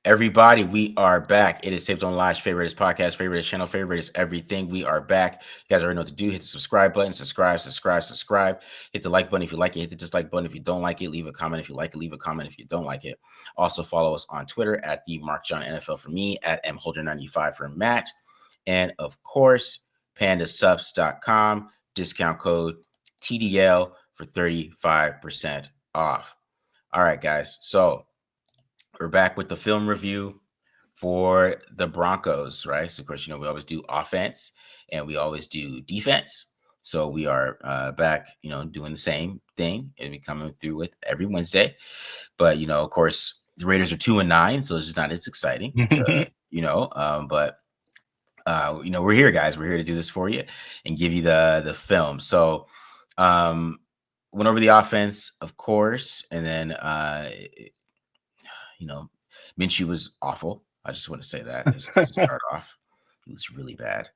Everybody, we are back. It is Taped on Live's favorite podcast, favorite channel, favorite is everything. We are back. You guys already know what to do. Hit the subscribe button, subscribe. Hit the like button if you like it. Hit the dislike button if you don't like it. Leave a comment if you like it. Leave a comment if you don't like it. Also follow us on Twitter at the Mark John NFL for me, at mholder95 for Matt, and of course, pandasubs.com, discount code TDL for 35% off. All right, guys. So we're back with the film review for the Broncos, right? So, of course, we always do offense and we always do defense. So we are back, doing the same thing and we coming through with every Wednesday. But, of course, the Raiders are 2-9, so it's just not as exciting, but we're here, guys. We're here to do this for you and give you the film. So, went over the offense, of course, and then Minshew was awful. I just want to say that just to start off. He was really bad.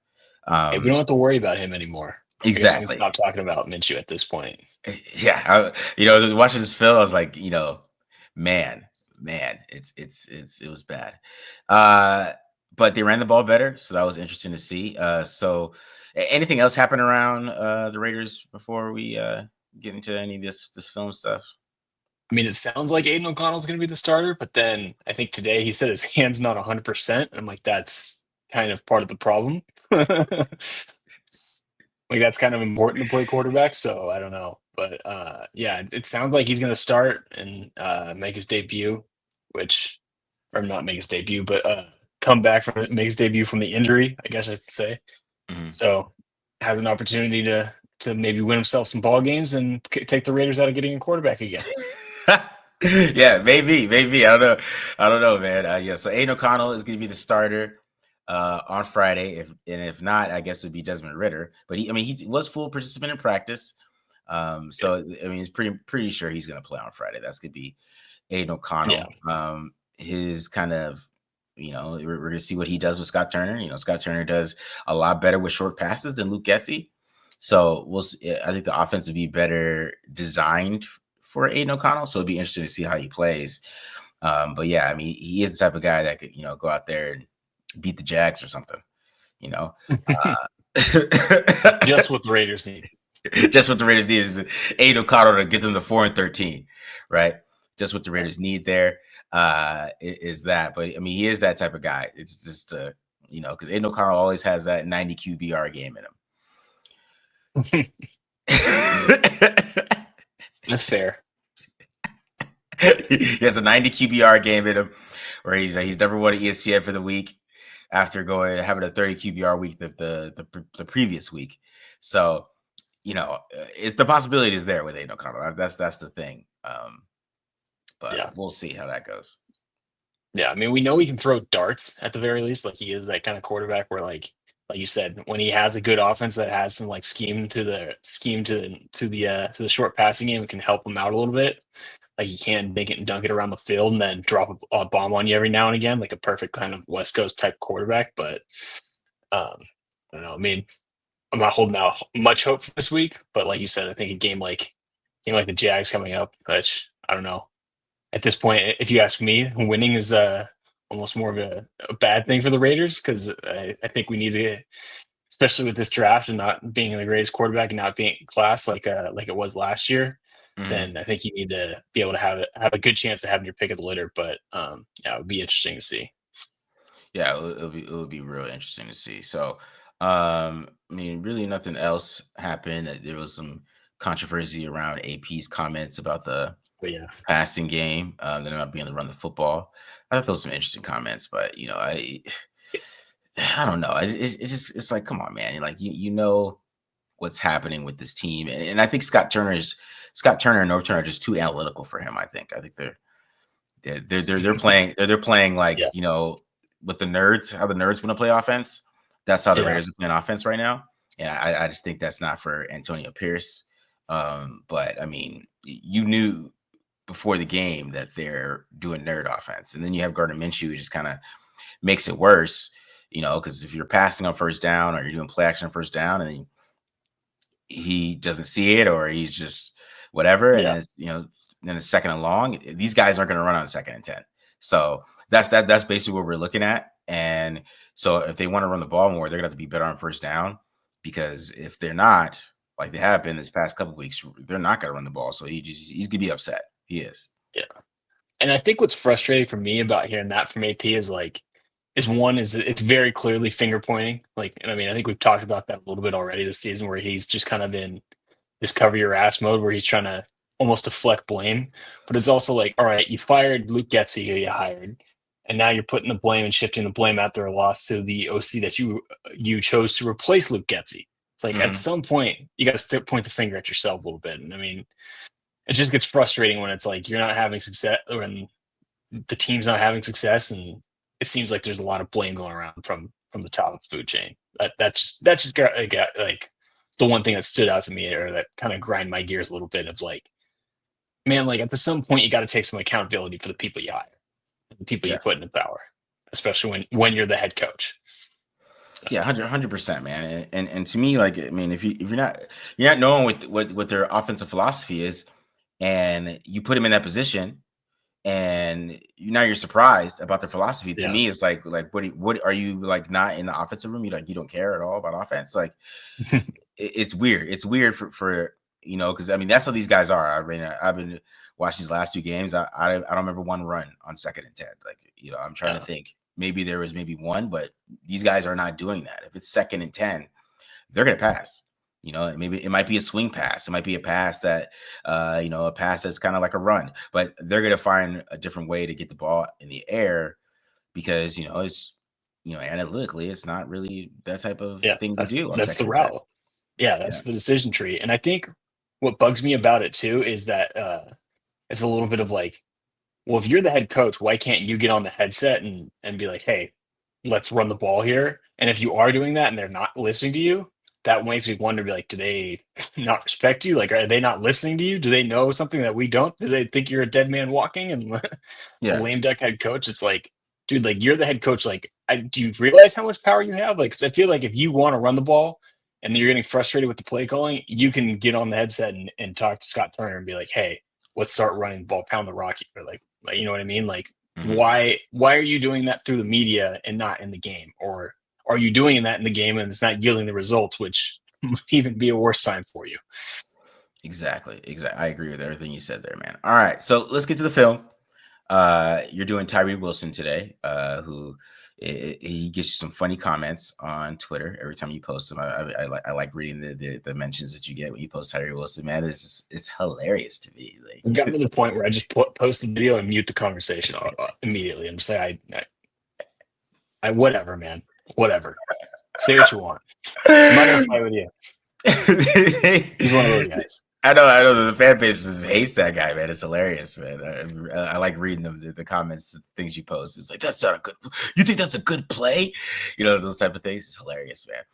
Hey, we don't have to worry about him anymore. Exactly. I guess we can stop talking about Minshew at this point. Yeah. Watching this film, I was like, man, it was bad. But they ran the ball better, so that was interesting to see. So anything else happen around the Raiders before we get into any of this film stuff? I mean, it sounds like Aiden O'Connell's going to be the starter, but then I think today he said his hand's not 100%. I'm like, that's kind of part of the problem. Like, that's kind of important to play quarterback, so I don't know. But yeah, it sounds like he's going to start and make his debut, or not make his debut, but make his debut from the injury, I guess I should say. Mm-hmm. So have an opportunity to maybe win himself some ball games and take the Raiders out of getting a quarterback again. Yeah, maybe. I don't know, man. Yeah, so Aiden O'Connell is going to be the starter on Friday. If not, I guess it'd be Desmond Ridder. But he was full participant in practice. So he's pretty sure he's going to play on Friday. That's going to be Aiden O'Connell. Yeah. His kind of, we're going to see what he does with Scott Turner. Scott Turner does a lot better with short passes than Luke Getsy. So we'll see. I think the offense would be better designed for Aiden O'Connell. So it'd be interesting to see how he plays. But yeah, he is the type of guy that could, go out there and beat the Jags or something, Just what the Raiders need. Just what the Raiders need is Aiden O'Connell to get them to 4-13, right? Just what the Raiders need there is that. But he is that type of guy. It's just because Aiden O'Connell always has that 90 QBR game in him. That's fair. He has a 90 QBR game in him where he's number one at ESPN for the week after having a 30 QBR week the previous week. So, it's the possibility is there with Aiden O'Connell. That's the thing. But yeah, we'll see how that goes. Yeah, we know he can throw darts at the very least. Like, he is that kind of quarterback where, like you said, when he has a good offense that has some like scheme to the short passing game, it can help him out a little bit. Like, he can make it and dunk it around the field and then drop a bomb on you every now and again, like a perfect kind of West Coast type quarterback. But I don't know. I'm not holding out much hope for this week, but like you said, I think a game like the Jags coming up, which I don't know. At this point, if you ask me, winning is almost more of a bad thing for the Raiders, because I think we need to, especially with this draft and not being the greatest quarterback and not being class like it was last year, then I think you need to be able to have a good chance of having your pick of the litter. But yeah, it would be interesting to see. Yeah, it would be real interesting to see. So, really nothing else happened. There was some controversy around AP's comments about the passing game. They're not being able to run the football. I thought those were some interesting comments, but I don't know. It's like, come on, man. Like, what's happening with this team, and I think Scott Turner and North Turner are just too analytical for him. I think they're playing like with the nerds, how the nerds want to play offense. That's how the Raiders are playing offense right now. Yeah, I just think that's not for Antonio Pierce. But you knew before the game that they're doing nerd offense, and then you have Gardner Minshew who just kind of makes it worse. Because if you're passing on first down or you're doing play action on first down, and he doesn't see it, or he's just whatever, and it's, then it's second and long. These guys aren't going to run on 2nd and 10. So That's basically what we're looking at. And so if they want to run the ball more, they're gonna have to be better on first down, because if they're not, like they have been this past couple of weeks, they're not gonna run the ball. So he's gonna be upset. He is. Yeah. And I think what's frustrating for me about hearing that from AP is like, is one is it's very clearly finger pointing. Like, and I mean, I think we've talked about that a little bit already this season, where he's just kind of in this cover your ass mode where he's trying to almost deflect blame. But it's also like, all right, you fired Luke Getsy, who you hired, and now you're putting the blame and shifting the blame after a loss to the OC that you chose to replace Luke Getsy. It's like at Mhm. some point you got to point the finger at yourself a little bit. And I mean, it just gets frustrating when it's like you're not having success, or the team's not having success, and it seems like there's a lot of blame going around from the top of the food chain. That's just like the one thing that stood out to me, or that kind of grind my gears a little bit. Of like, man, like at some point you got to take some accountability for the people you hire, the people you Yeah. put into power, especially when you're the head coach. So, Yeah, 100%, man. And to me, like, I mean, if you're not knowing what their offensive philosophy is, and you put him in that position, and now you're surprised about their philosophy. To yeah, me, it's like what are you, like, not in the offensive room? You don't care at all about offense? Like, it's weird. It's weird for because I mean that's how these guys are. I mean, I've been watching these last 2 games. I don't remember one run on 2nd and 10. Like, I'm trying to yeah, think. Maybe there was maybe one, but these guys are not doing that. If it's 2nd and 10, they're gonna pass. Maybe it might be a swing pass. It might be a pass a pass that's kind of like a run, but they're gonna find a different way to get the ball in the air, because it's analytically it's not really that type of yeah. thing to That's do on that's second the and 10. route. Yeah, Yeah. that's the decision tree. And I think what bugs me about it too is that it's a little bit of like, well, if you're the head coach, why can't you get on the headset and be like, hey, let's run the ball here? And if you are doing that and they're not listening to you, that makes me wonder, be like, do they not respect you? Like, are they not listening to you? Do they know something that we don't? Do they think you're a dead man walking and a Yeah. lame duck head coach? It's like, dude, like you're the head coach. Like, do you realize how much power you have? Like, 'cause I feel like if you want to run the ball and you're getting frustrated with the play calling, you can get on the headset and talk to Scott Turner and be like, hey, let's start running the ball, pound the rock, or like you know what I mean? Like, Mhm. why are you doing that through the media and not in the game? Or are you doing that in the game and it's not yielding the results, which might even be a worse sign for you? Exactly. Exactly. I agree with everything you said there, man. All right. So let's get to the film. You're doing Tyree Wilson today, who he gives you some funny comments on Twitter every time you post them. I like reading the mentions that you get when you post Tyree Wilson, man. It's hilarious to me. I've Like, gotten to the point where I just post the video and mute the conversation immediately. I'm just like, I whatever, man, whatever. Say what you want. I'm not gonna fight with you. He's one of those guys. I know the fan base just hates that guy, man. It's hilarious, man. I like reading them, the comments, the things you post. It's like, that's not a good. You think that's a good play? Those type of things. It's hilarious, man.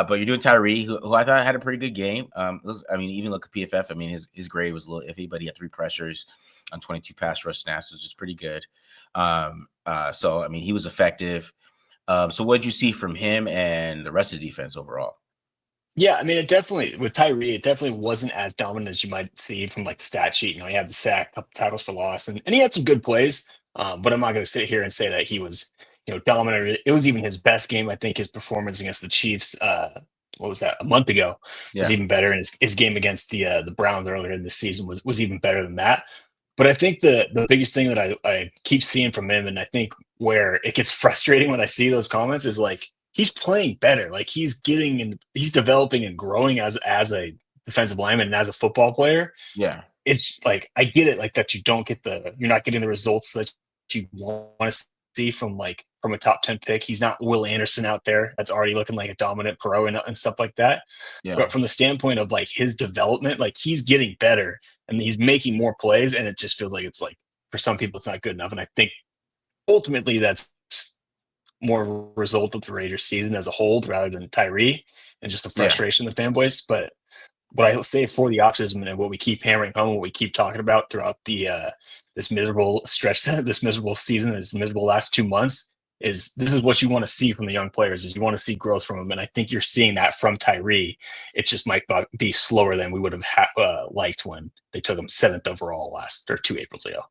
But you're doing Tyree, who I thought had a pretty good game. I mean, even look at PFF. I mean, his grade was a little iffy, but he had 3 pressures on 22 pass rush snaps, which is pretty good. So I mean, he was effective. So what did you see from him and the rest of the defense overall? Yeah, I mean, it definitely with Tyree, it definitely wasn't as dominant as you might see from like the stat sheet. He had the sack, couple tackles for loss, and he had some good plays. But I'm not going to sit here and say that he was, dominant. It was even his best game. I think his performance against the Chiefs, what was that, a month ago, was Yeah, even better, and his game against the Browns earlier in the season was even better than that. But I think the biggest thing that I keep seeing from him, and I think where it gets frustrating when I see those comments, is like he's playing better. Like he's developing and growing as a defensive lineman and as a football player. yeah, It's like I get it, like that you're not getting the results that you want to see from a top 10 pick. He's not Will Anderson out there that's already looking like a dominant pro and stuff like that. yeah, But from the standpoint of like his development, like he's getting better and he's making more plays, and it just feels like it's like for some people it's not good enough. And I think ultimately that's more of a result of the Raiders season as a whole rather than Tyree and just the yeah, frustration of the fan base. But what I say for the optimism and what we keep hammering home, what we keep talking about throughout this miserable stretch, this miserable season, this miserable last 2 months, is this is what you want to see from the young players. Is you want to see growth from them, and I think you're seeing that from Tyree. It just might be slower than we would have liked when they took him 7th overall last or 2 Aprils ago.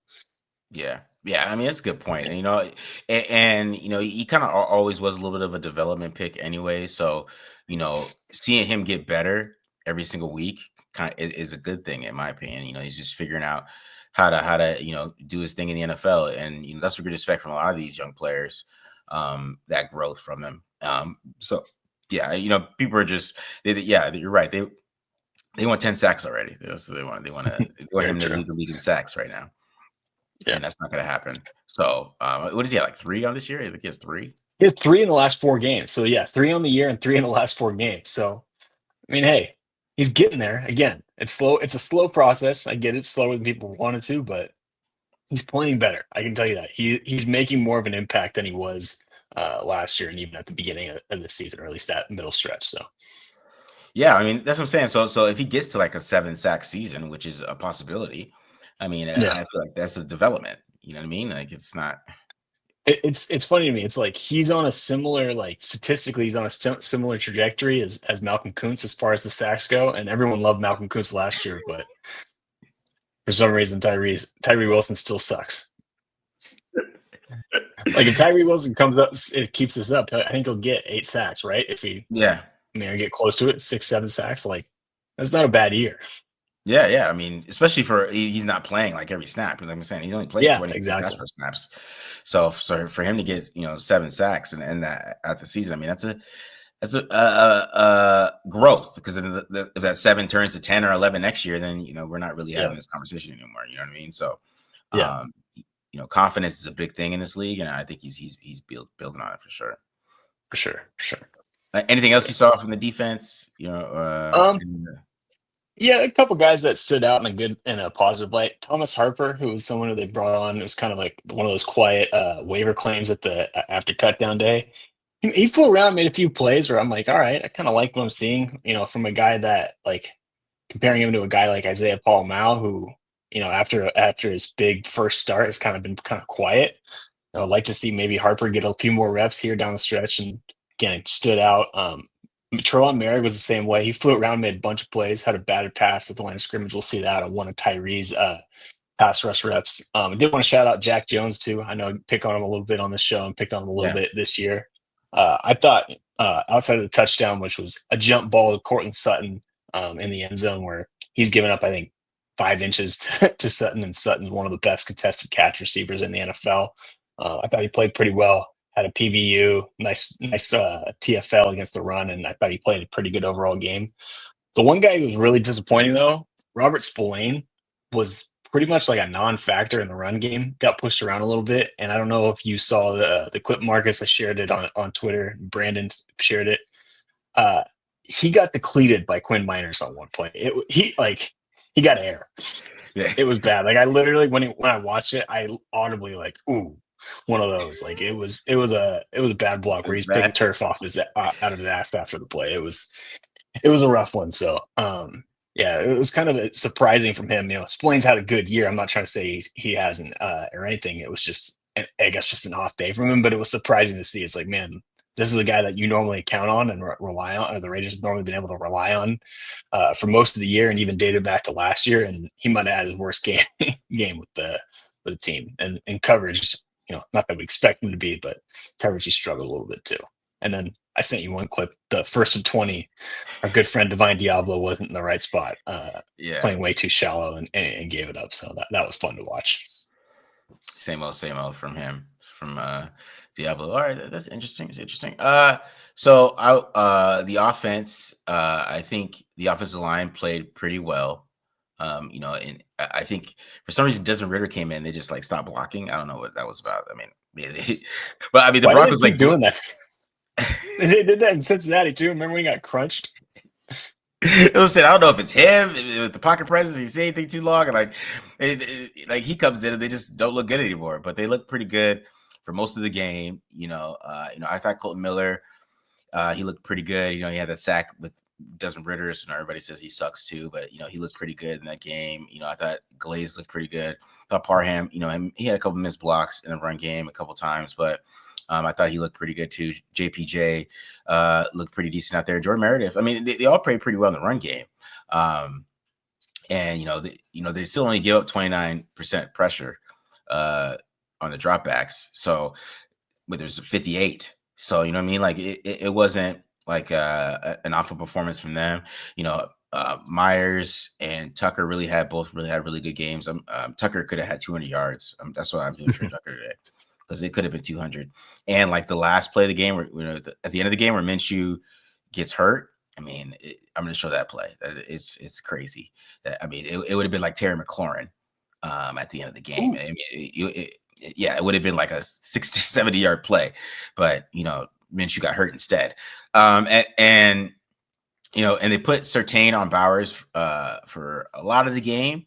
Yeah. Yeah, I mean, that's a good point. And, he kind of always was a little bit of a development pick anyway. So, seeing him get better every single week kind of is a good thing in my opinion. He's just figuring out how to do his thing in the NFL, and that's what we expect from a lot of these young players. That growth from them. So yeah, people are just yeah, you're right. They want 10 sacks already. That's what they want. They want Very him to true. lead the league in sacks right now, Yeah. and that's not going to happen. So, what is he at, like 3 on this year? I think he has 3. He has 3 in the last 4 games. So yeah, 3 on the year and 3 in the last 4 games. So I mean, hey, he's getting there. Again, it's slow. It's a slow process. I get it slower than people wanted to, but he's playing better. I can tell you that he's making more of an impact than he was last year, and even at the beginning of the season, or at least that middle stretch. So Yeah, I mean, that's what I'm saying. So if he gets to like a 7 sack season, which is a possibility, I mean, yeah, I feel like that's a development. You know what I mean? Like it's not. it's funny to me. It's like he's on a similar, like statistically, he's on a similar trajectory as Malcolm Kuntz as far as the sacks go, and everyone loved Malcolm Kuntz last year, but for some reason, Tyree Wilson still sucks. Like if Tyree Wilson comes up, it keeps this up. I think he'll get 8 sacks, right? If he, Yeah, I mean, I get close to it, 6, 7 sacks. Like that's not a bad year. yeah, yeah. I mean, especially he's not playing like every snap. Like I'm saying, he's only played Yeah, 24 pass exactly. rush snaps. So for him to get 7 sacks and that at the season, I mean, that's a growth, because if that 7 turns to 10 or 11 next year, then we're not really Yeah, having this conversation anymore. You know what I mean? So, yeah, um, confidence is a big thing in this league, and I think he's building on it for sure. for sure, for sure. Anything else you saw from the defense? Um, yeah, a couple guys that stood out in a positive light. Thomas Harper, who was someone who they brought on, it was kind of like one of those quiet waiver claims at the after cut down day. He flew around, made a few plays where I'm like, all right, I kind of like what I'm seeing. From a guy that like comparing him to a guy like Isaiah Paul Mao, who after his big first start has kind of been kind of quiet. I would like to see maybe Harper get a few more reps here down the stretch, and again, it stood out. Trevon Merrick was the same way. He flew around, made a bunch of plays, had a batted pass at the line of scrimmage. We'll see that on one of Tyree's pass rush reps. I did want to shout out Jack Jones too. I know I pick on him a little bit on this show and picked on him a little Yeah, bit this year. I thought outside of the touchdown, which was a jump ball to Cortland Sutton in the end zone, where he's given up, I think, 5 inches to Sutton, and Sutton's one of the best contested catch receivers in the NFL. I thought he played pretty well. Had a PBU, nice TFL against the run, and I thought he played a pretty good overall game. The one guy who was really disappointing, though, Robert Spillane, was pretty much like a non-factor in the run game. Got pushed around a little bit, and I don't know if you saw the clip, Marcus. I shared it on Twitter. Brandon shared it. Uh, he got depleted by Quinn Miners on one play. He got air. yeah. It was bad. Like I literally when I watched it, I audibly like, ooh, one of those. Like it was a bad block where It's he's picking bad. turf off his out of his ass after the play. It was a rough one. So yeah, it was kind of surprising from him. Splains had a good year. I'm not trying to say he hasn't or anything. It was just I guess just an off day from him, but it was surprising to see. It's like, man, this is a guy that you normally count on and rely on, or the Raiders have normally been able to rely on for most of the year, and even dated back to last year. And he might have had his worst game with the team, and coverage. Not that we expect him to be, but coverage he struggled a little bit too. And then I sent you one clip. The first and 20, our good friend Divine Diablo wasn't in the right spot. Yeah. Playing way too shallow and gave it up. So that was fun to watch. Same old from him, from Diablo. All right, that's interesting. It's interesting. So the offense, I think the offensive line played pretty well. And I think for some reason Desmond Ritter came in, they just like stopped blocking. I don't know what that was about. I mean, but I mean the Why do they Broncos keep like doing that? They did that in Cincinnati too. Remember when he got crunched? it was said. I don't know if it's him with the pocket presence. He say anything too long, and like he comes in and they just don't look good anymore. But they look pretty good for most of the game. I thought Colton Miller, he looked pretty good. He had that sack with Desmond Ritter, so everybody says he sucks too. But he looked pretty good in that game. I thought Glaze looked pretty good. I thought Parham, he had a couple missed blocks in the run game a couple times, but I thought he looked pretty good too. JPJ looked pretty decent out there. Jordan Meredith. I mean, they all played pretty well in the run game. And they still only give up 29% pressure on the dropbacks. So, but there's a 58. So, you know what I mean? Like it wasn't like an awful performance from them. You know, Myers and Tucker both really had really good games. Tucker could have had 200 yards. That's what I'm doing Tre Tucker today, because it could have been 200. And like the last play of the game, where at the end of the game where Minshew gets hurt. I mean, I'm going to show that play. It's crazy. I mean, it would have been like Terry McLaurin at the end of the game. I mean, yeah, it would have been like a 60, 70-yard play, but Minshew got hurt instead. And they put Surtain on Bowers for a lot of the game,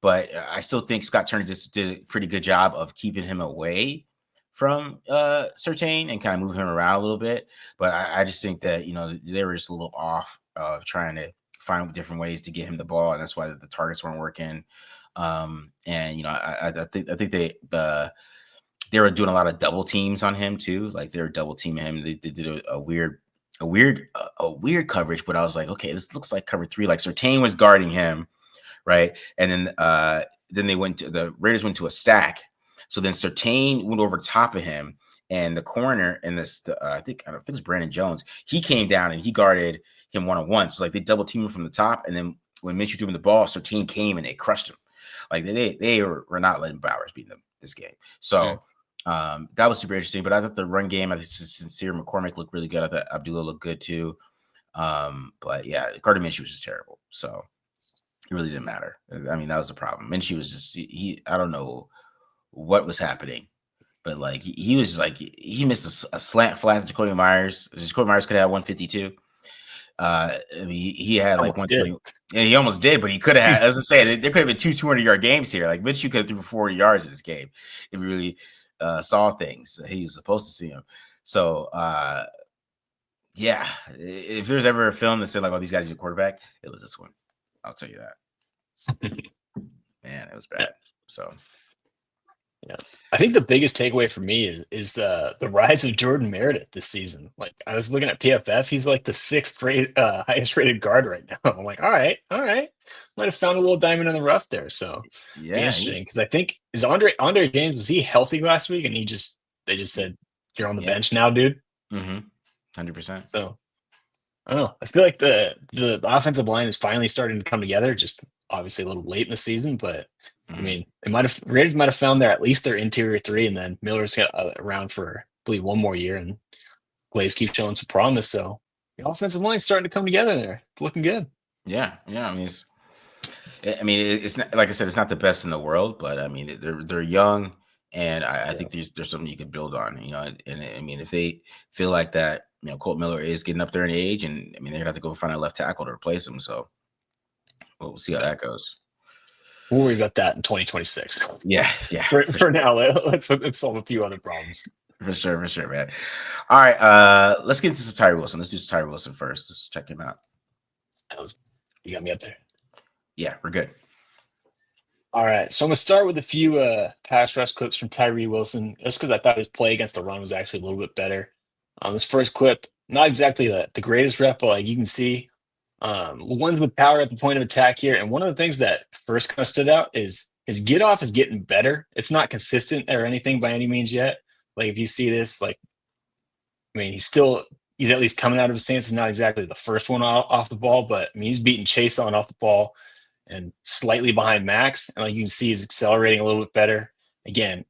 but I still think Scott Turner just did a pretty good job of keeping him away from Surtain and kind of moving him around a little bit. But I just think that they were just a little off of trying to find different ways to get him the ball, and that's why the targets weren't working. And I think they were doing a lot of double teams on him too. Like they were double teaming him. They did a weird coverage, but I was like, okay, this looks like cover 3. Like Surtain was guarding him, right? And then the Raiders went to a stack. So then Surtain went over top of him, and the corner and I think it was Brandon Jones. He came down and he guarded him one-on-one. So like they double teamed him from the top, and then when Minshew threw him the ball, Surtain came and they crushed him. Like they were not letting Bowers beat them this game. So that was super interesting. But I thought the run game, I think Sincere McCormick looked really good. I thought Abdullah looked good too. But yeah, Gardner Minshew was just terrible. So it really didn't matter. I mean, that was the problem. Minshew was just I don't know what was happening, but like he was like he missed a slant flat to Jacoby Myers. Jacoby Myers could have 152. I mean, he had like 120. Yeah, he almost did, but he could have had, as I said, there could have been 200-yard games here. Like Minshew could have threw 40 yards in this game if he really saw things he was supposed to see them. So yeah, if there's ever a film that said like, "Oh, these guys need a quarterback," it was this one. I'll tell you that. Man, it was bad. So yeah, I think the biggest takeaway for me is the rise of Jordan Meredith this season. Like I was looking at PFF, he's like the 6th highest rated guard right now. I'm like, all right, might have found a little diamond in the rough there. So yeah, interesting, because I think is Andre James, was he healthy last week, and they just said you're on the bench now, dude. 100%. So I don't know. I feel like the offensive line is finally starting to come together. Just obviously a little late in the season, but I mean, Raiders might have found at least their interior 3, and then Miller's got around for, I believe, 1 more year, and Glaze keeps showing some promise. So the offensive line's starting to come together there. It's looking good. Yeah. I mean, it's not, like I said, it's not the best in the world, but I mean, they're young, and I think there's something you could build on. And I mean, if they feel like that, Colt Miller is getting up there in age, and I mean, they're gonna have to go find a left tackle to replace him. So we'll see how that goes. We'll worry about that in 2026. Yeah. For now, let's solve a few other problems. For sure, man. All right, let's get into some Tyree Wilson. Let's do some Tyree Wilson first. Let's check him out. You got me up there. Yeah, we're good. All right, so I'm gonna start with a few pass rush clips from Tyree Wilson, just because I thought his play against the run was actually a little bit better. This first clip, not exactly the greatest rep, but like you can see, ones with power at the point of attack here. And one of the things that first kind of stood out is his get off is getting better. It's not consistent or anything by any means yet. Like if you see this, like, I mean, he's at least coming out of his stance. He's not exactly the first one off the ball, but I mean, he's beating Chase on off the ball and slightly behind Max. And like you can see, he's accelerating a little bit better. Again,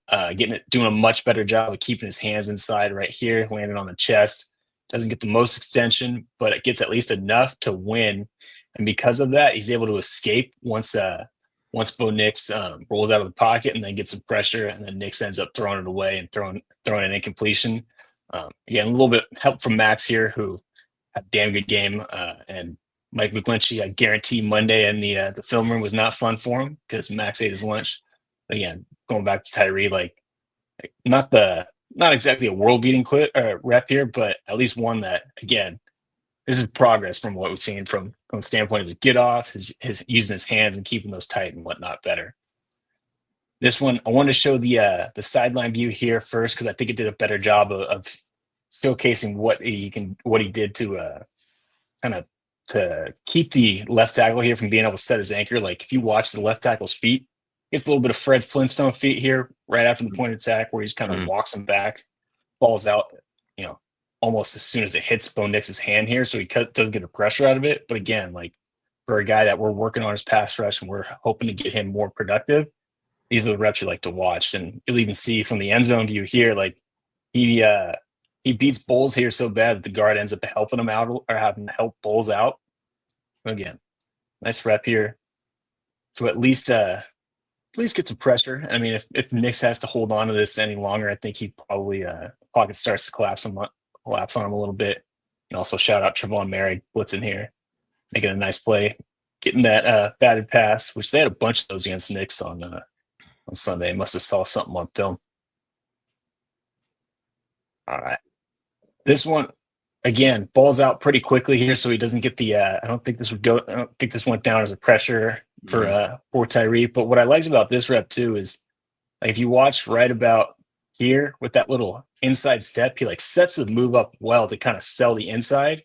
doing a much better job of keeping his hands inside right here, landing on the chest. Doesn't get the most extension, but it gets at least enough to win. And because of that, he's able to escape once Bo Nix rolls out of the pocket and then gets some pressure, and then Nix ends up throwing it away and throwing an incompletion. Again, a little bit help from Max here, who had a damn good game. And Mike McGlinchey, I guarantee Monday in the film room was not fun for him because Max ate his lunch. Again, going back to Tyree, like not exactly a world-beating rep here, but at least one that, again, this is progress from what we've seen from the standpoint of his get off, his using his hands and keeping those tight and whatnot better. This one, I wanted to show the sideline view here first because I think it did a better job of showcasing what he did to kind of to keep the left tackle here from being able to set his anchor. Like if you watch the left tackle's feet, Gets a little bit of Fred Flintstone feet here right after the point of attack, where he's kind of walks him back, falls out, almost as soon as it hits Bo Nix's hand here, so he doesn't get the pressure out of it. But again, like for a guy that we're working on his pass rush and we're hoping to get him more productive, these are the reps you like to watch. And you'll even see from the end zone view here, like he beats Bowles here so bad that the guard ends up helping him out or having to help Bowles out. Again, nice rep here to at least get some pressure. I mean, if Nix has to hold on to this any longer, I think he probably pocket starts to collapse on him a little bit. And also shout out Trevon Merrick blitzing here, making a nice play, getting that batted pass, which they had a bunch of those against Nix on Sunday. Must have saw something on film. All right, this one again balls out pretty quickly here, so he doesn't get the. I don't think this went down as a pressure for Tyree. But what I liked about this rep too is, like, if you watch right about here with that little inside step, he like sets the move up well to kind of sell the inside.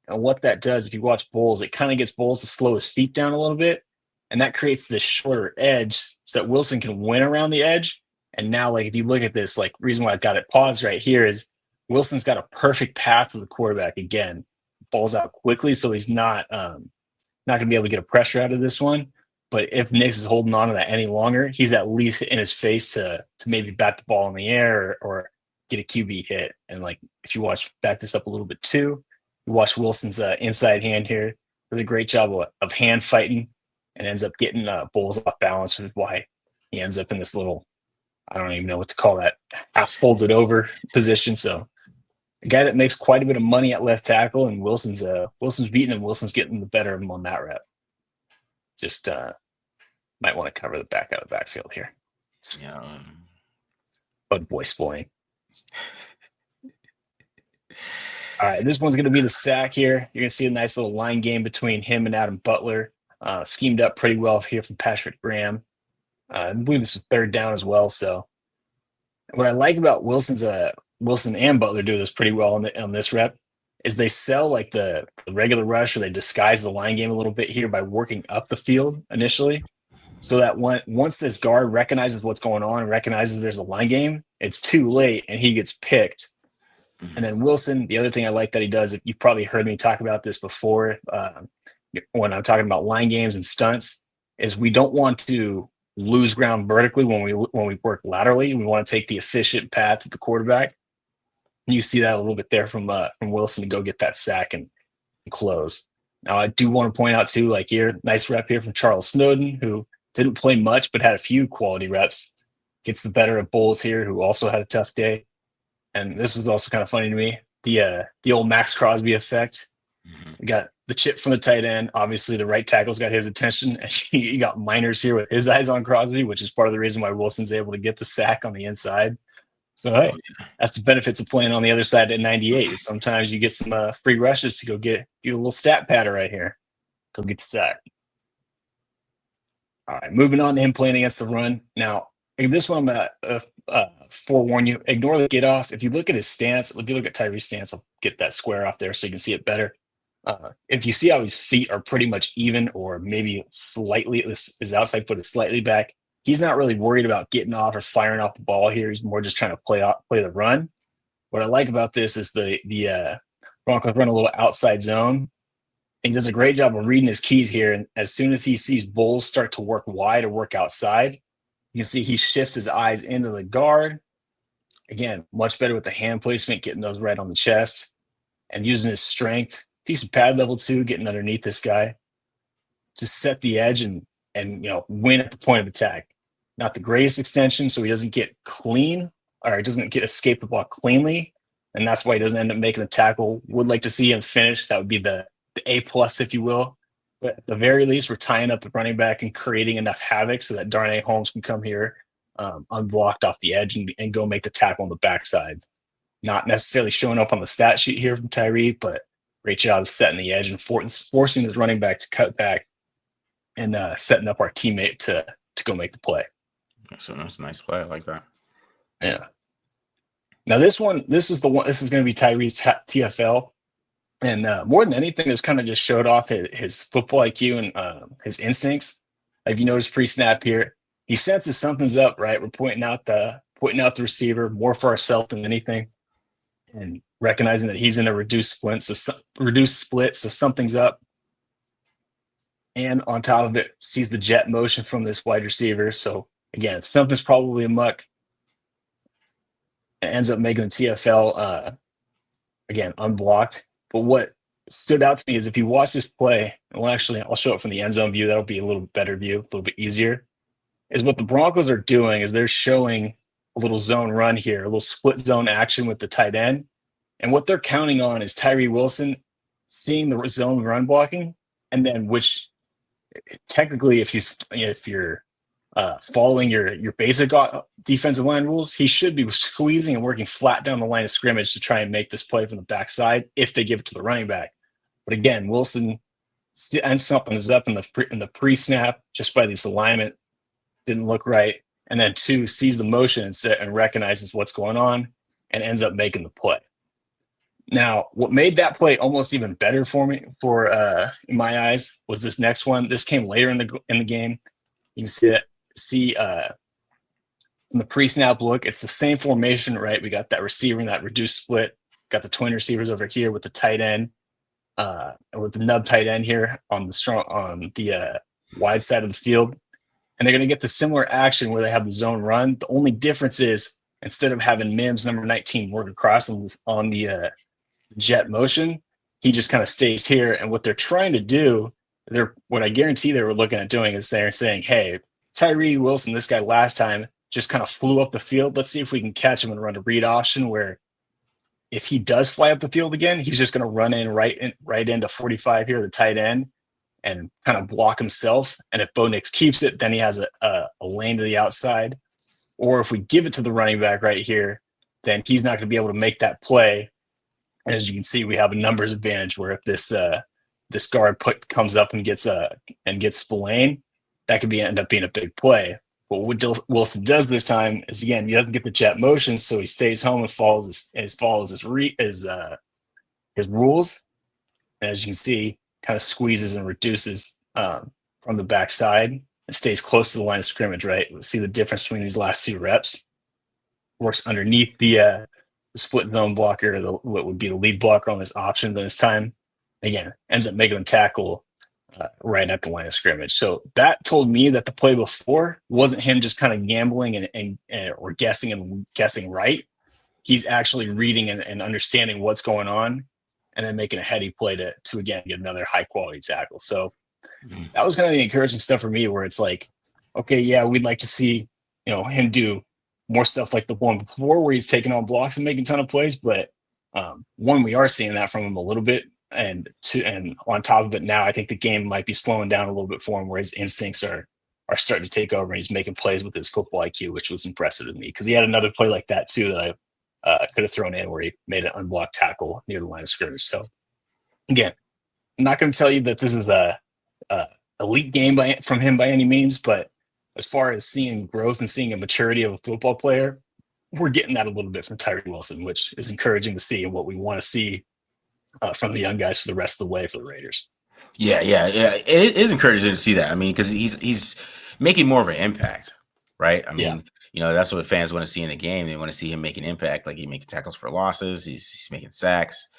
And what that does, if you watch Bowles, it kind of gets Bowles to slow his feet down a little bit, and that creates this shorter edge so that Wilson can win around the edge. And now, like, if you look at this, like, reason why I've got it paused right here is Wilson's got a perfect path to the quarterback again. Balls out quickly, so he's not going to be able to get a pressure out of this one. But if Nix is holding on to that any longer, he's at least in his face to maybe bat the ball in the air or get a QB hit. And, like, if you back this up a little bit too, you watch Wilson's inside hand here. Does a great job of hand fighting and ends up getting Bowles off balance, which is why he ends up in this little, I don't even know what to call that, half folded over position. So a guy that makes quite a bit of money at left tackle, and Wilson's beating him. Wilson's getting the better of him on that rep. Just might want to cover the back out of the backfield here. Yeah. Bud boy spoiling. All right, this one's going to be the sack here. You're going to see a nice little line game between him and Adam Butler. Schemed up pretty well here from Patrick Graham. I believe this is third down as well. So what I like about Wilson and Butler do this pretty well on this rep is they sell like the regular rush, or they disguise the line game a little bit here by working up the field initially, so that once this guard recognizes what's going on and recognizes there's a line game, it's too late and he gets picked. And then Wilson, the other thing I like that he does, you probably heard me talk about this before when I'm talking about line games and stunts, is we don't want to lose ground vertically when we work laterally. We want to take the efficient path to the quarterback. And you see that a little bit there from Wilson to go get that sack and close. Now, I do want to point out too, like here, nice rep here from Charles Snowden, who didn't play much but had a few quality reps. Gets the better of Bowles here, who also had a tough day. And this was also kind of funny to me, the old Max Crosby effect. We got the chip from the tight end. Obviously, the right tackle's got his attention, and you got Miners here with his eyes on Crosby, which is part of the reason why Wilson's able to get the sack on the inside. So, hey, that's the benefits of playing on the other side at 98. Sometimes you get some free rushes to go get a little stat patter right here. Go get the sack. All right, moving on to him playing against the run. Now, this one I'm going to forewarn you, ignore the get off. If you look at his stance, if you look at Tyree's stance, I'll get that square off there so you can see it better. If you see how his feet are pretty much even, or maybe slightly, his outside foot is slightly back, he's not really worried about getting off or firing off the ball here. He's more just trying to play the run. What I like about this is the Broncos run a little outside zone. And he does a great job of reading his keys here. And as soon as he sees Bowles start to work wide or work outside, you can see he shifts his eyes into the guard. Again, much better with the hand placement, getting those right on the chest and using his strength. Decent pad level too, getting underneath this guy to set the edge and win at the point of attack. Not the greatest extension, so he doesn't get clean, or he doesn't escape the ball cleanly, and that's why he doesn't end up making the tackle. Would like to see him finish. That would be the A+, if you will. But at the very least, we're tying up the running back and creating enough havoc so that Darnay Holmes can come here unblocked off the edge and go make the tackle on the backside. Not necessarily showing up on the stat sheet here from Tyree, but great job of setting the edge and forcing his running back to cut back and setting up our teammate to go make the play. So that's a nice play. I like that. Yeah. Now this is going to be Tyree's TFL. And more than anything, this kind of just showed off his football IQ and his instincts. If you notice pre-snap here, he senses something's up, right? We're pointing out the receiver more for ourselves than anything, and recognizing that he's in a reduced split, so something's up. And on top of it, sees the jet motion from this wide receiver. So again, something's probably amuck. It ends up making the TFL again unblocked. But what stood out to me is if you watch this play, and I'll show it from the end zone view. That'll be a little better view, a little bit easier. Is what the Broncos are doing is they're showing a little zone run here, a little split zone action with the tight end. And what they're counting on is Tyree Wilson seeing the zone run blocking, and then which technically, if you're following your basic defensive line rules, he should be squeezing and working flat down the line of scrimmage to try and make this play from the backside if they give it to the running back. But again, Wilson and something is up in the pre-snap just by this alignment, didn't look right, and then two, sees the motion and recognizes what's going on and ends up making the play. Now, what made that play almost even better for me, in my eyes, was this next one. This came later in the game. You can see in the pre-snap look, it's the same formation, right? We got that receiver in that reduced split. Got the twin receivers over here with the tight end, with the nub tight end here on the wide side of the field, and they're going to get the similar action where they have the zone run. The only difference is instead of having Mims number 19 work across on the jet motion, he just kind of stays here. And what they're trying to do, what I guarantee they were looking at doing is they're saying, hey, Tyree Wilson, this guy last time just kind of flew up the field. Let's see if we can catch him and run a read option where if he does fly up the field again, he's just going to run in right into 45 here, the tight end, and kind of block himself. And if Bo Nix keeps it, then he has a lane to the outside. Or if we give it to the running back right here, then he's not going to be able to make that play. And as you can see, we have a numbers advantage where if this guard comes up and gets Spillane, that could end up being a big play. But what Wilson does this time is, again, he doesn't get the jet motion, so he stays home and follows his rules. And as you can see, kind of squeezes and reduces from the backside and stays close to the line of scrimmage. Right, we'll see the difference between these last two reps. Works underneath the split zone blocker, what would be the lead blocker on this option this time. Again, ends up making him tackle right at the line of scrimmage. So that told me that the play before wasn't him just kind of gambling and or guessing right. He's actually reading and understanding what's going on, and then making a heady play to again get another high quality tackle. So that was kind of the encouraging stuff for me, where it's like, okay, yeah, we'd like to see him do more stuff like the one before where he's taking on blocks and making a ton of plays. But one, we are seeing that from him a little bit. And on top of it now, I think the game might be slowing down a little bit for him, where his instincts are starting to take over and he's making plays with his football IQ, which was impressive to me, because he had another play like that too that I could have thrown in where he made an unblocked tackle near the line of scrimmage. So again, I'm not going to tell you that this is a elite game from him by any means, but as far as seeing growth and seeing a maturity of a football player, we're getting that a little bit from Tyree Wilson, which is encouraging to see and what we want to see from the young guys for the rest of the way for the Raiders. Yeah. It is encouraging to see that. I mean, because he's making more of an impact, right? I mean, that's what fans want to see in the game. They want to see him make an impact, like he's making tackles for losses, he's making sacks.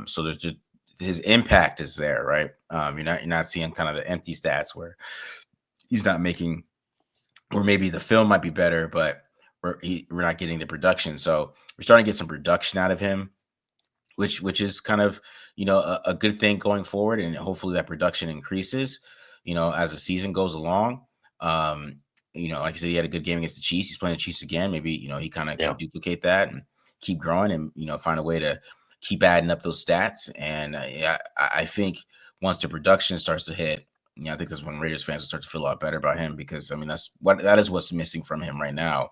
So there's just his impact is there, right? You're not seeing kind of the empty stats where he's not making, or maybe the film might be better, but we're not getting the production. So we're starting to get some production out of him, which is kind of a good thing going forward, and hopefully that production increases as the season goes along. Like I said, he had a good game against the Chiefs. He's playing the Chiefs again. Maybe he kind of can duplicate that and keep growing, and find a way to keep adding up those stats. And I think once the production starts to hit, I think that's when Raiders fans will start to feel a lot better about him, because that is what's missing from him right now,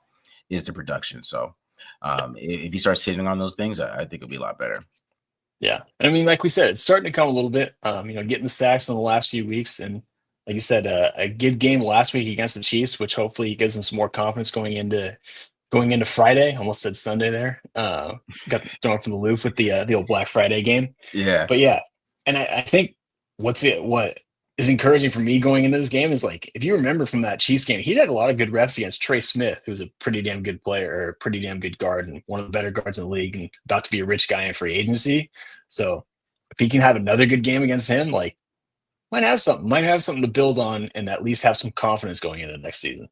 is the production. So if he starts hitting on those things, I think it'll be a lot better. Yeah. I mean, like we said, it's starting to come a little bit, getting the sacks in the last few weeks. And like you said, a good game last week against the Chiefs, which hopefully gives them some more confidence going into Friday. Almost said Sunday there. Got thrown from the loop with the old Black Friday game. Yeah. But yeah. And I think what is encouraging for me going into this game is like, if you remember from that Chiefs game, he had a lot of good reps against Trey Smith, who's a pretty damn good player or a pretty damn good guard and one of the better guards in the league and about to be a rich guy in free agency. So if he can have another good game against him, like might have something to build on and at least have some confidence going into the next season.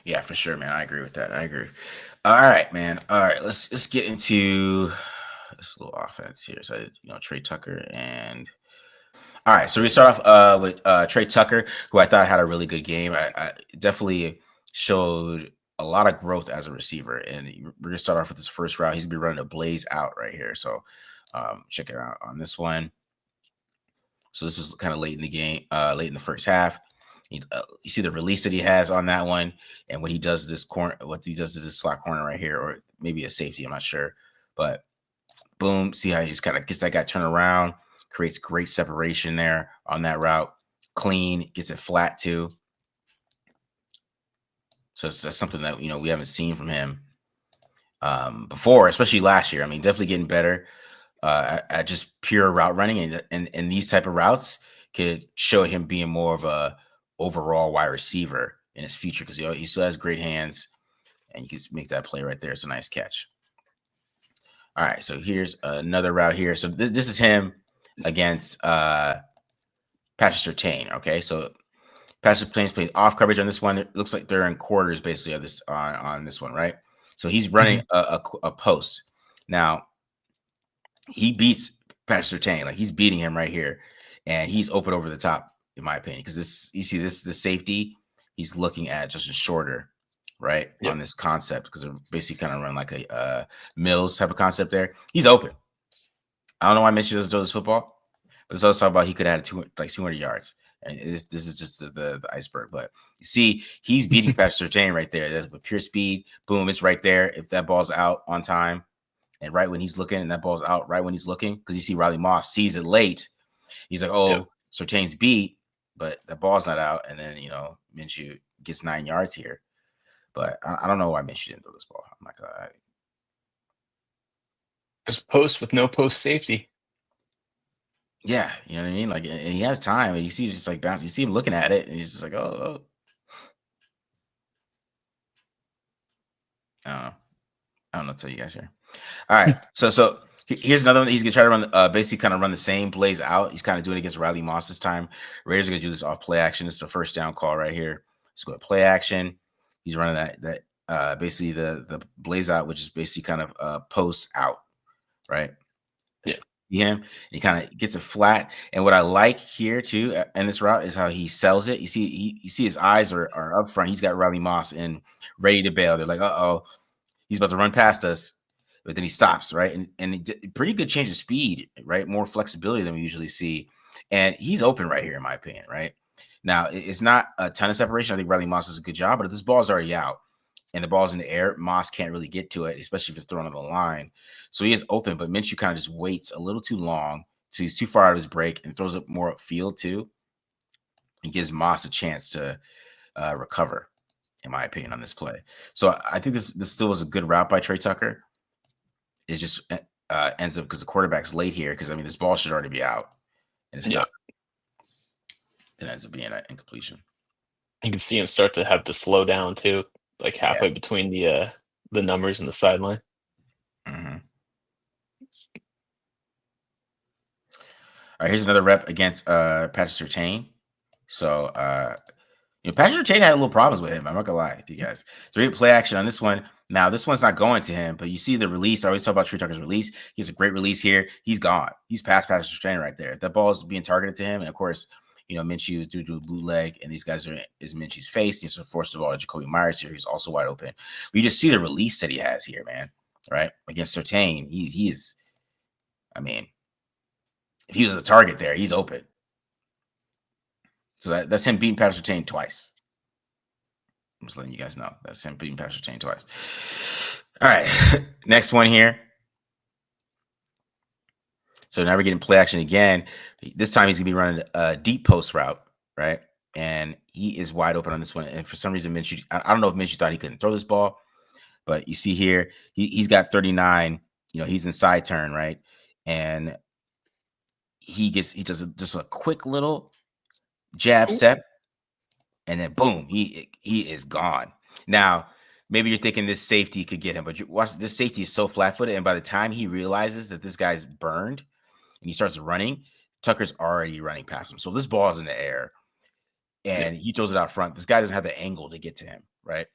Yeah, for sure, man. I agree with that. I agree. All right, man. All right, let's get into this little offense here. So Tre Tucker and all right. So we start off with Tre Tucker, who I thought had a really good game. I definitely showed a lot of growth as a receiver, and we're gonna start off with this first route. He's gonna be running a blaze out right here. So check it out on this one. So this was kind of late in the game, late in the first half. You see the release that he has on that one, and what he does to this corner, what he does to this slot corner right here, or maybe a safety, I'm not sure. But boom, see how he just kind of gets that guy turned around, creates great separation there on that route. Clean, gets it flat too. So that's something that we haven't seen from him before, especially last year. I mean, definitely getting better at just pure route running, and these type of routes could show him being more of a overall wide receiver in his future because he still has great hands, and you can make that play right there. It's a nice catch. All right, so here's another route here. So this is him against Patrick Surtain. Okay, so Patrick Surtain's playing off coverage on this one. It looks like they're in quarters basically on this one, right? So he's running a post. Now he beats Patrick Surtain, like he's beating him right here, and he's open over the top in my opinion because you see this safety he's looking at just a shorter right Yep. on this concept because they're basically kind of run like a Mills type of concept there. He's open. I don't know why Mitch doesn't throw this football, but it's also talking about he could have had 200 yards. And this is just the iceberg. But you see, he's beating Patrick Surtain right there. That's with pure speed. Boom, it's right there. If that ball's out on time and right when he's looking, and that ball's out right when he's looking, because you see Riley Moss sees it late. He's like, oh, Yep. Surtain's beat, but the ball's not out. And then, Minshew gets 9 yards here. But I don't know why Minshew didn't throw this ball. I'm like, There's post with no post safety. yeah, you know what I mean? Like, and he has time, and you see just like bounce. You see him looking at it, and he's just like, oh. I don't know. I don't know. Tell you guys here. All right. So here's another one. He's gonna try to run, basically kind of run the same blaze out. He's kind of doing it against Riley Moss this time. Raiders are gonna do this off play action. It's a first down call right here. Let's go to play action. He's running that basically the blaze out, which is basically kind of post out, right? Yeah. Him. He kind of gets it flat. And what I like here too in this route is how he sells it. You see, you see his eyes are up front. He's got Riley Moss and ready to bail. They're like, he's about to run past us, but then he stops, right? And pretty good change of speed, right? More flexibility than we usually see. And he's open right here, in my opinion, right? Now, it's not a ton of separation. I think Riley Moss does a good job, but if this ball's already out and the ball's in the air, Moss can't really get to it, especially if it's thrown on the line. So he is open, but Minshew kind of just waits a little too long. So he's too far out of his break and throws it more upfield too. And gives Moss a chance to recover, in my opinion, on this play. So I think this still was a good route by Tre Tucker. It just ends up because the quarterback's late here. Because I mean, this ball should already be out, and it's not. It ends up being an incompletion. You can see him start to have to slow down too, like halfway between the numbers and the sideline. Mm-hmm. All right, here's another rep against Patrick Surtain. So Patrick Surtain had a little problems with him. I'm not gonna lie to you guys. So we play action on this one. Now this one's not going to him, but you see the release. I always talk about Tre Tucker's release. He has a great release here. He's gone. He's past Patrick Surtain right there. That ball is being targeted to him, and of course, Minshew is due to a bootleg, and these guys is Minshew's face. And so first of all, Jacoby Myers here, he's also wide open. But you just see the release that he has here, man. Right against Surtain, he is. I mean, if he was a target there, he's open. So that's him beating Patrick Surtain twice. I'm just letting you guys know that's him beating Patrick Surtain twice. All right, next one here. So now we're getting play action again. This time he's gonna be running a deep post route, right? And he is wide open on this one. And for some reason, Minshew, I don't know if Minshew thought he couldn't throw this ball, but you see here, he's got 39. He's in side turn, right? And he does just a quick little jab step, and then boom, he is gone. Now, maybe you're thinking this safety could get him, but you watch, this safety is so flat-footed, and by the time he realizes that this guy's burned and he starts running, Tucker's already running past him. So this ball is in the air and he throws it out front. This guy doesn't have the angle to get to him, right?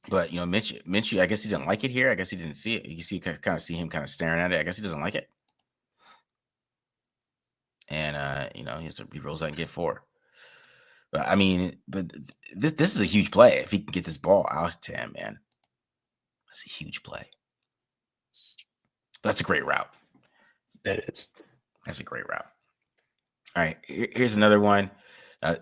But Minshew, I guess he didn't like it here. I guess he didn't see it. You see, kind of see him kind of staring at it. I guess he doesn't like it. And he rolls out and get 4. But I mean, this is a huge play. If he can get this ball out to him, man, that's a huge play. That's a great route. It is. That's a great route. All right, here's another one.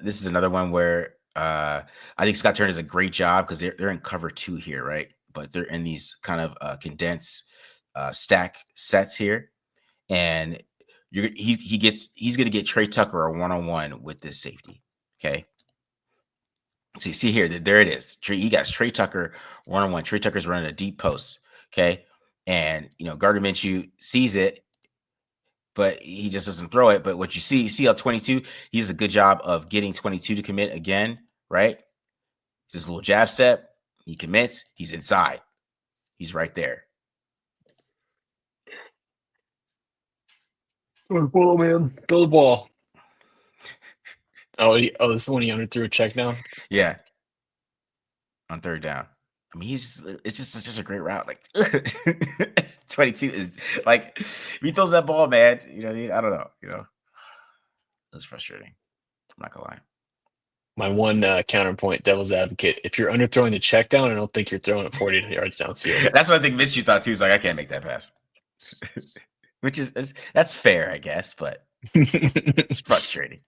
This is another one where I think Scott Turner does a great job because they're in cover 2 here, right? But they're in these kind of condensed stack sets here, and he's going to get Tre Tucker a 1-on-1 with this safety. Okay. So you see here, there it is. He got Tre Tucker 1-on-1. Tre Tucker's running a deep post. Okay. And, Gardner Minshew sees it, but he just doesn't throw it. But what you see how 22, he does a good job of getting 22 to commit again, right? Just a little jab step. He commits. He's inside. He's right there. Throw the ball, man. Throw the ball. This is the one he underthrew a check down? Yeah. On 3rd down. I mean, it's just such a great route. Like 22 is like, if he throws that ball, man, I don't know, it's frustrating. I'm not gonna lie. My one counterpoint, devil's advocate. If you're underthrowing the check down, I don't think you're throwing it 40 yards downfield. That's what I think Minshew thought too. He's like, I can't make that pass. Which that's fair, I guess, but it's frustrating.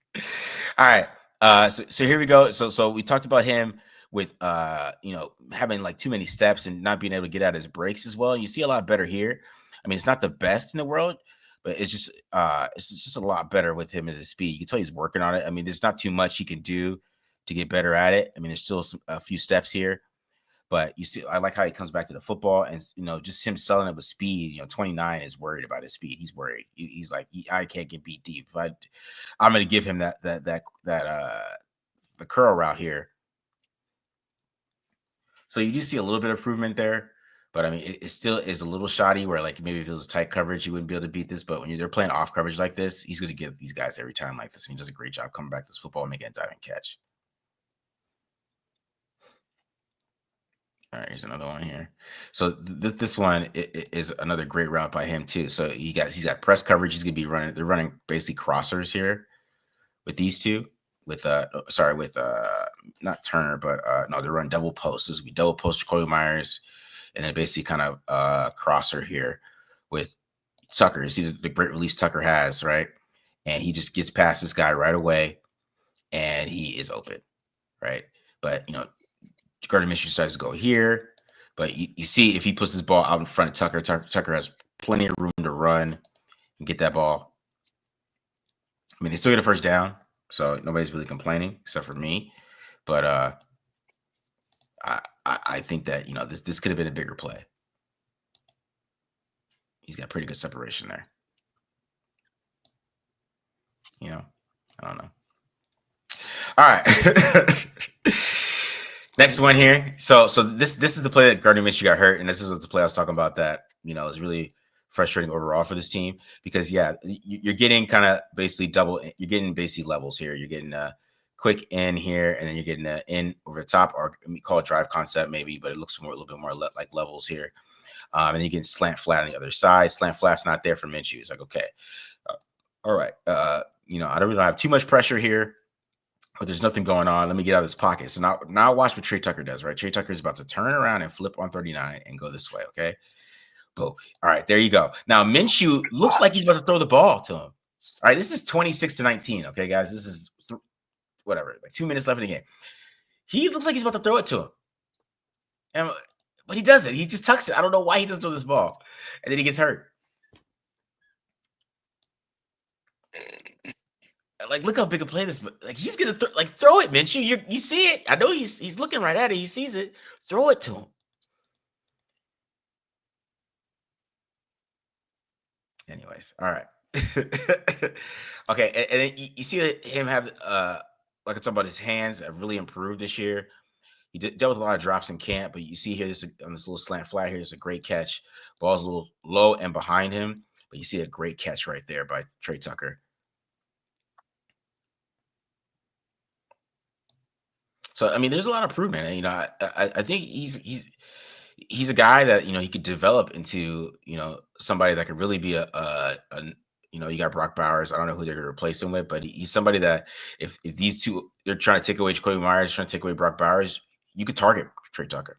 All right. So here we go. So we talked about him with having like too many steps and not being able to get out his breaks as well. You see a lot better here. I mesome it's not the best in the world, but it's just a lot better with him as his speed. You can tell he's working on it. I mean, there's not too much he can do to get better at it. I mean, there's still a few steps here, but you see, I like how he comes back to the football and just him selling it with speed. 29 is worried about his speed. He's worried. He's like, I can't get beat deep. If I'm going to give him the curl route here. So you do see a little bit of improvement there, but I mean, it still is a little shoddy where like maybe if it was tight coverage, you wouldn't be able to beat this. But when they're playing off coverage like this, he's going to get these guys every time like this. And he does a great job coming back to this football and making a diving catch. All right, here's another one here. So this one is another great route by him too. So he's got press coverage. He's going to be running. They're running basically crossers here with these two. With not Turner, but no, they're running double posts. This will be double post Corey Myers, and then basically kind of crosser here with Tucker. You see the great release Tucker has, right? And he just gets past this guy right away, and he is open, right? But Gardner Minshew decides to go here, but you see if he puts his ball out in front of Tucker, Tucker has plenty of room to run and get that ball. I mean, they still get a first down. So nobody's really complaining except for me, but I think that this could have been a bigger play. He's got pretty good separation there. I don't know. All right, next one here. So this is the play that Gardner Minshew got hurt, and this is the play I was talking about that is really frustrating overall for this team because you're getting kind of basically you're getting basically levels here. You're getting a quick in here, and then you're getting an in over the top, or we call it drive concept maybe, but it looks a little bit more like levels here. And then you get slant flat on the other side. Slant flat's not there for Minshew. It's like, okay, all right. I don't really have too much pressure here, but there's nothing going on. Let me get out of this pocket. So now watch what Tre Tucker does, right? Tre Tucker is about to turn around and flip on 39 and go this way, okay? Boom. All right, there you go. Now, Minshew looks like he's about to throw the ball to him. All right, this is 26-19, okay, guys? This is whatever, like 2 minutes left in the game. He looks like he's about to throw it to him. But he doesn't. He just tucks it. I don't know why he doesn't throw this ball. And then he gets hurt. Like, look how big a play this. Like, he's gonna throw it, Minshew. You see it. I know he's looking right at it. He sees it. Throw it to him. Anyways, all right. Okay, and then you see him have like I talking about his hands have really improved this year. He dealt with a lot of drops in camp, but you see here on this little slant flat here, it's a great catch. Ball's a little low and behind him, but you see a great catch right there by Tre Tucker. So I mean, there's a lot of improvement. And, I think he's a guy that he could develop into somebody that could really be you got Brock Bowers. I don't know who they're going to replace him with, but he's somebody that if these two they're trying to take away Jacoby Myers, trying to take away Brock Bowers, you could target Tre Tucker.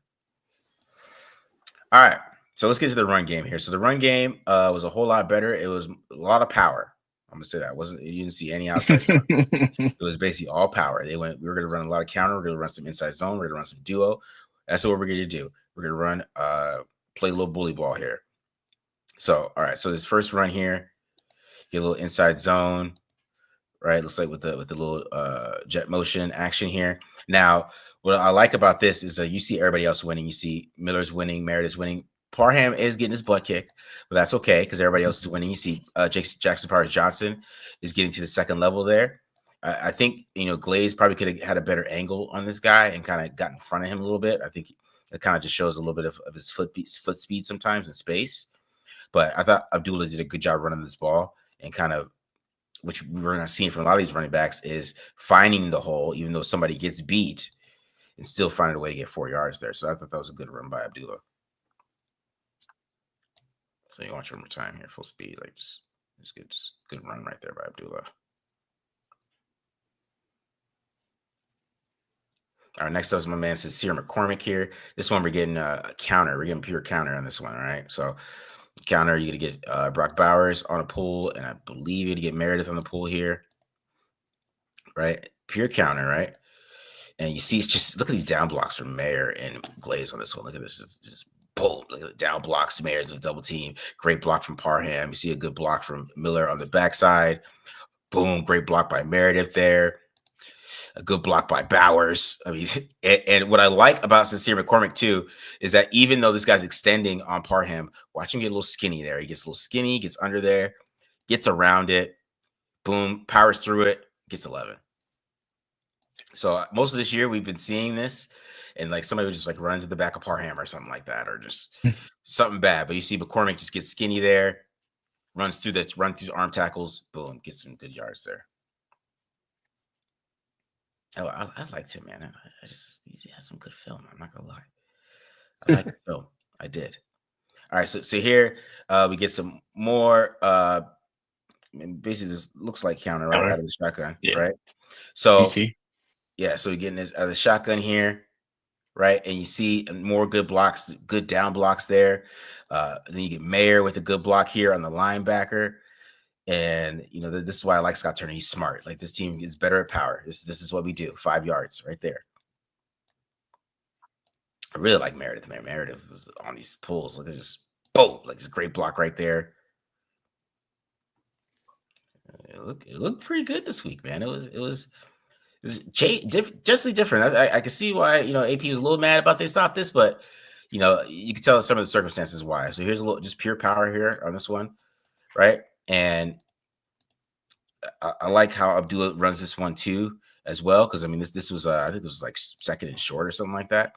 All right, so let's get to the run game here. So the run game was a whole lot better. It was a lot of power. I'm gonna say that wasn't you didn't see any outside zone. It was basically all power. We were going to run a lot of counter. We're going to run some inside zone. We're going to run some duo. That's what we're going to do. We're going to run, play a little bully ball here. So, all right. So this first run here, get a little inside zone, right? Looks like with the little jet motion action here. Now, what I like about this is that you see everybody else winning. You see Miller's winning, Meredith's winning. Parham is getting his butt kicked, but that's okay because everybody else is winning. You see Jackson Powers Johnson is getting to the second level there. I think Glaze probably could have had a better angle on this guy and kind of got in front of him a little bit. I think it kind of just shows a little bit of his foot speed sometimes in space. But I thought Abdullah did a good job running this ball and kind of, which we're not seeing from a lot of these running backs, is finding the hole, even though somebody gets beat, and still finding a way to get 4 yards there. So I thought that was a good run by Abdullah. So you watch one more time here, full speed, like just good run right there by Abdullah. All right, next up is my man Sincere McCormick here. This one we're getting a counter. We're getting pure counter on this one, all right? So counter, you're going to get Brock Bowers on a pull, and I believe you're going to get Meredith on the pull here, right? Pure counter, right? And you see, it's just look at these down blocks from Mayer and Glaze on this one. Look at this, just boom. Look at the down blocks. Mayer's a double team. Great block from Parham. You see a good block from Miller on the backside. Boom, great block by Meredith there. A good block by Bowers. I mean, and what I like about Sincere McCormick too is that even though this guy's extending on Parham, watch him get a little skinny there. He gets a little skinny, gets under there, gets around it, boom, powers through it, gets 11. So most of this year we've been seeing this, and like somebody would just like run to the back of Parham or something like that, or just something bad. But you see McCormick just gets skinny there, run through arm tackles, boom, gets some good yards there. I liked him, man. He had some good film. I'm not gonna lie. I like the film. I did. All right, so here we get some more. Basically, this looks like counter right out of the shotgun, Yeah. right? So GT. yeah, so you're getting this out of the shotgun here, right? And you see more good blocks, good down blocks there. Then you get Mayer with a good block here on the linebacker. And this is why I like Scott Turner. He's smart. Like this team is better at power. This is what we do. 5 yards right there. I really like Meredith, man. Meredith was on these pulls. Look at this, boom, like this great block right there. It looked pretty good this week, man. It was justly different. I can see why AP was a little mad about they stopped this, but you can tell some of the circumstances why. So here's a little just pure power here on this one, right? And I like how Abdullah runs this one too as well, because I mean this was I think it was like second and short or something like that,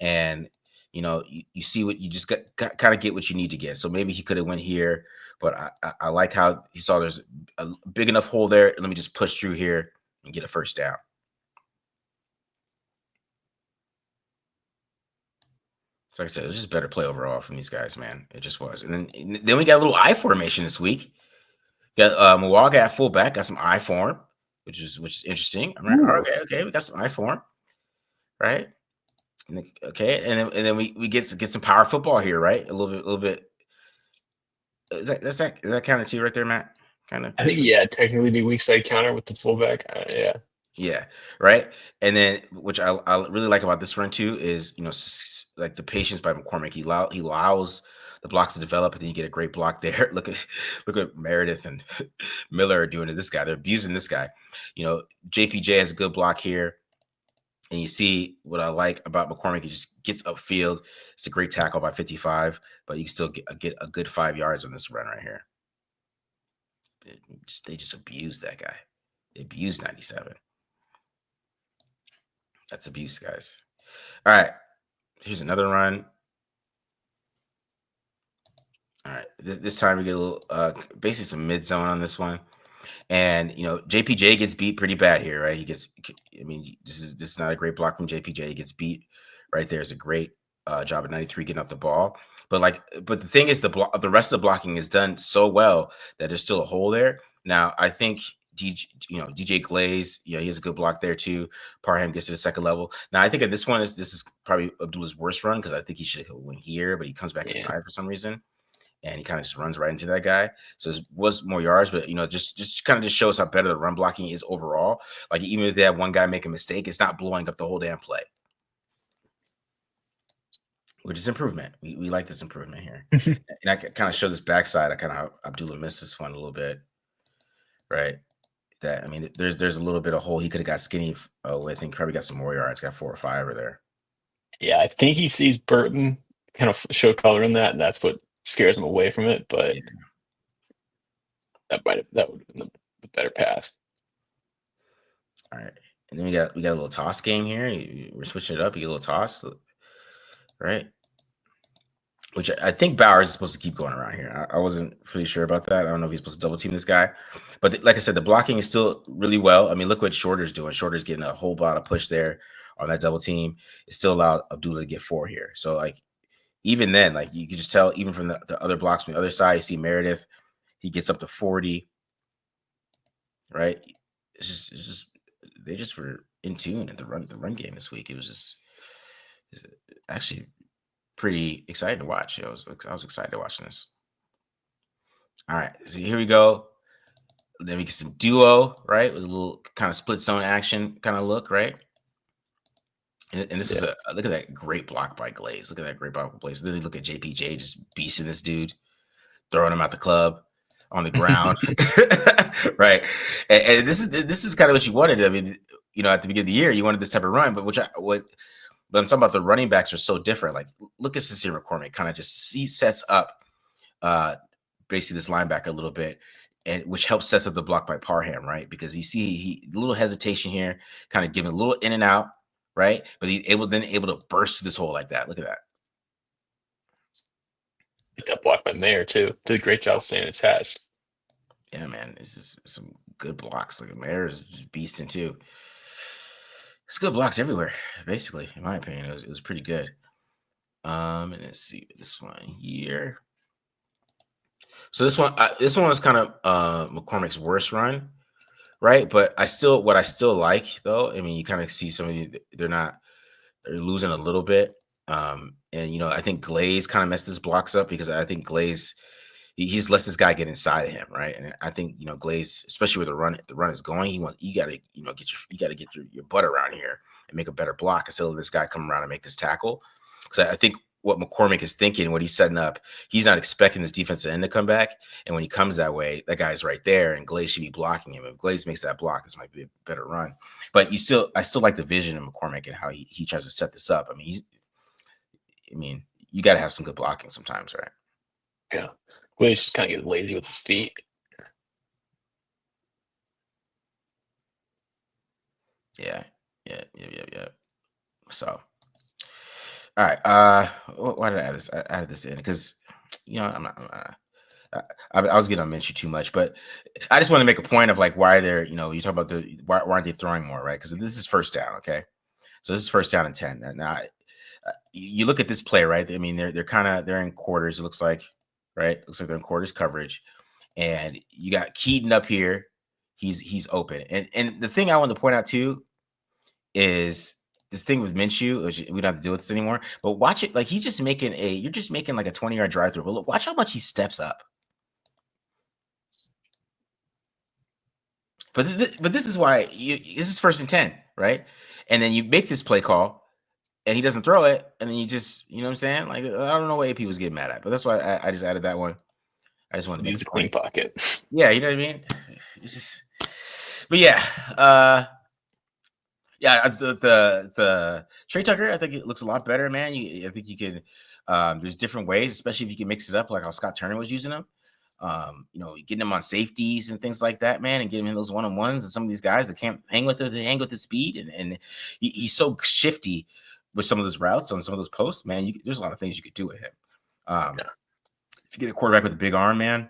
and you see what you just got kind of get what you need to get. So maybe he could have went here, but I like how he saw there's a big enough hole there. Let me just push through here and get a first down. So like I said, it was just better play overall from these guys, man. It just was. And then we got a little I formation this week. Got Milwaukee at fullback, got some I form, which is interesting. I'm like, okay, we got some I form, right? Okay, and then we get some power football here, right? A little bit. Is that kind of too right there, Matt? Kind of. I think technically the weak side counter with the fullback. Yeah. Yeah, right. And then, which I really like about this run too is like the patience by McCormick. He allows the blocks to develop, and then you get a great block there. Look at Meredith and Miller are doing to this guy. They're abusing this guy. JPJ has a good block here, and you see what I like about McCormick. He just gets upfield. It's a great tackle by 55, but you can still get a good 5 yards on this run right here. they just abused that guy. They abused 97. That's abuse, guys. All right, here's another run. All right, this time we get a little, basically some mid zone on this one. And JPJ gets beat pretty bad here, right? He gets. I mean, this is not a great block from JPJ. He gets beat right there. Is a great job at 93 getting off the ball. But the thing is, the rest of the blocking is done so well that there's still a hole there. Now I think DJ Glaze, he has a good block there too. Parham gets to the second level. Now I think this is probably Abdullah's worst run because I think he should have went here, but he comes back inside for some reason. And he kind of just runs right into that guy. So it was more yards, but just kind of just shows how better the run blocking is overall. Like even if they have one guy make a mistake, it's not blowing up the whole damn play, which is improvement. We like this improvement here. And I kind of show this backside. I kind of Abdullah missed this one a little bit, right? That I mean, there's a little bit of hole he could have got skinny with. I think probably got some more yards. Got 4 or 5 over there. Yeah, I think he sees Burton kind of show color in that, and that's what scares him away from it. But Yeah. that would have been the better path. All right, and then we got a little toss game here. We're switching it up. You get a little toss, right? Which I think Bowers is supposed to keep going around here. I wasn't pretty sure about that. I don't know if he's supposed to double team this guy, but like I said, the blocking is still really well. I mean, look what Shorter's doing. Shorter's getting a whole lot of push there on that double team. It still allowed Abdullah to get 4 here. So like even then, like you can just tell even from the other blocks from the other side, you see Meredith, he gets up to 40. Right? It's just they just were in tune at the run game this week. It was actually pretty exciting to watch. I was excited watching this. All right, so here we go. Then we get some duo, right, with a little kind of split zone action kind of look, right? And this is look at that great block by Glaze. Look at that great block by Glaze. Then you look at JPJ just beasting this dude, throwing him out the club on the ground, right? And this is kind of what you wanted. I mean, at the beginning of the year, you wanted this type of run, but but I'm talking about the running backs are so different. Like, look at Sincere McCormick, kind of just sets up basically this linebacker a little bit, and which helps sets up the block by Parham, right? Because you see he a little hesitation here, kind of giving a little in and out, right? But he's able to burst through this hole like that. Look at that. That block by Mayer too. Did a great job staying attached. Yeah, man, this is some good blocks. Like Mayer is just beasting too. It's good blocks everywhere, basically. In my opinion, it was pretty good. And let's see this one here. So this one was kind of McCormick's worst run, right? But what I still like though. I mean, you kind of see some of they're losing a little bit. And I think Glaze kind of messed his blocks up because I think Glaze he's lets this guy get inside of him, right? And I think Glaze, especially where the run is going, you got to get your butt around here and make a better block instead of this guy come around and make this tackle. Because I think what McCormick is thinking, what he's setting up, he's not expecting this defensive end to come back. And when he comes that way, that guy's right there, and Glaze should be blocking him. If Glaze makes that block, this might be a better run. But I still like the vision of McCormick and how he tries to set this up. I mean, you got to have some good blocking sometimes, right? Yeah. Glaze just kind of gets lazy with his feet. Yeah. So, all right. Why did I add this? I added this in because, I'm not. I was getting on Minshew too much, but I just want to make a point of like why they're, you talk about why aren't they throwing more, right? Because this is first down, okay? So this is first down and 10. Now, you look at this play, right? I mean, they're in quarters. It looks like, right? Looks like they're in quarters coverage, and you got Keaton up here. He's open, and the thing I want to point out too is this thing with Minshew, which we don't have to deal with this anymore. But watch it, like you're just making like a 20-yard drive through. But look, watch how much he steps up. But this is why this is first and 10, right? And then you make this play call, and he doesn't throw it, and then you just, you know what I'm saying? Like I don't know what AP was getting mad at, but that's why I just added that one. I just wanted to Use make a clean pocket. Yeah, you know what I mean. It's just, but yeah, the Tre Tucker, I think it looks a lot better, man. I think you could. There's different ways, especially if you can mix it up, like how Scott Turner was using them. Getting him on safeties and things like that, man, and getting him those one-on-ones. And some of these guys that can't hang with it, they hang with the speed, and he's so shifty with some of those routes on some of those posts, man. There's a lot of things you could do with him. Yeah. If you get a quarterback with a big arm, man,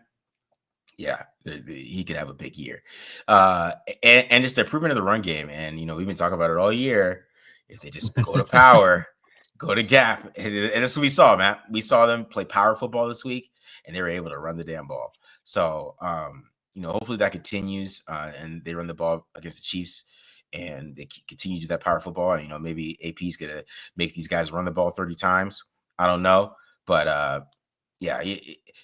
yeah, he could have a big year. And it's the improvement of the run game. And, we've been talking about it all year. If they just go to power, go to gap. And that's what we saw, man. We saw them play power football this week, and they were able to run the damn ball. So, hopefully that continues, and they run the ball against the Chiefs, and they continue to do that power football. And, maybe AP is going to make these guys run the ball 30 times. I don't know. But, yeah,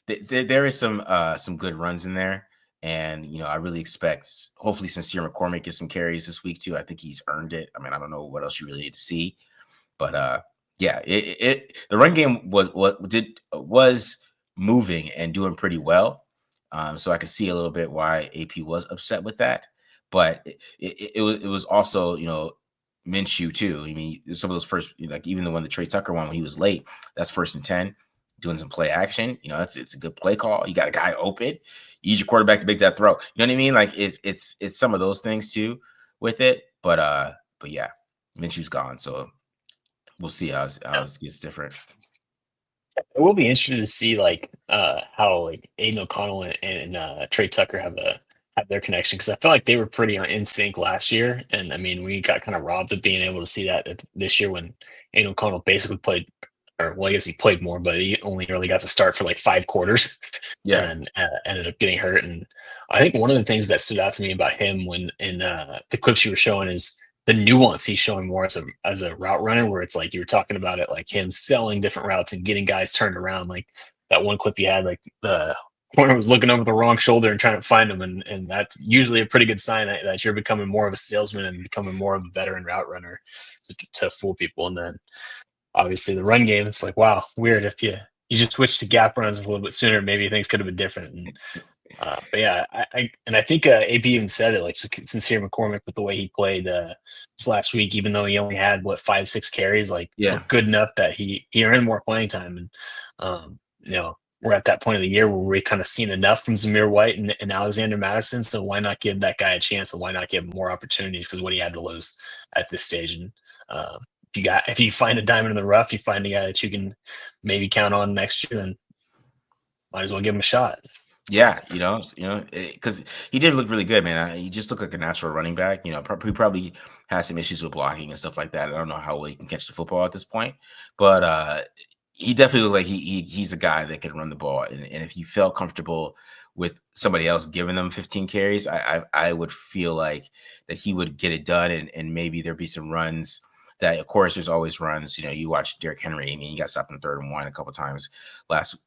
there is some good runs in there, and I really expect, hopefully, Sincere McCormick gets some carries this week too. I think he's earned it. I mean, I don't know what else you really need to see, but yeah, the run game was moving and doing pretty well. So I could see a little bit why AP was upset with that, but it was also Minshew too. I mean, some of those first, like even the one the Tre Tucker one when he was late, that's 1st and 10. Doing some play action, it's a good play call. You got a guy open. You use your quarterback to make that throw. You know what I mean? Like it's some of those things too with it. But yeah, Minshew's gone, so we'll see how it gets different. It will be interesting to see how like Aiden O'Connell and Tre Tucker have their connection, because I felt like they were pretty in sync last year, and I mean we got kind of robbed of being able to see that this year when Aiden O'Connell basically played, or well I guess he played more, but he only really got to start for like 5 quarters, Yeah, and ended up getting hurt. And I think one of the things that stood out to me about him when in the clips you were showing is the nuance he's showing more as a route runner, where it's like you were talking about it, like him selling different routes and getting guys turned around. Like that one clip you had, like the corner was looking over the wrong shoulder and trying to find him, and that's usually a pretty good sign that you're becoming more of a salesman and becoming more of a veteran route runner to fool people. And then obviously the run game, it's like, wow, weird. If you just switched to gap runs a little bit sooner, maybe things could have been different. And but yeah, I think AP even said it, like Sincere McCormick, with the way he played this last week, even though he only had 5-6 carries, like yeah, looked good enough that he earned more playing time. And we're at that point of the year where we kind of seen enough from Zamir White and Alexander Madison, so why not give that guy a chance, and why not give him more opportunities, because what he had to lose at this stage. And if you find a diamond in the rough, you find a guy that you can maybe count on next year, then might as well give him a shot. yeah. Because he did look really good, man. He just looked like a natural running back. He probably has some issues with blocking and stuff like that. I don't know how well he can catch the football at this point, but he definitely looked like he's a guy that can run the ball. And if he felt comfortable with somebody else giving them 15 carries, I would feel like that he would get it done, and maybe there'd be some runs. That, of course, there's always runs. You watch Derrick Henry. I mean, he got stopped in 3rd and 1 a couple times last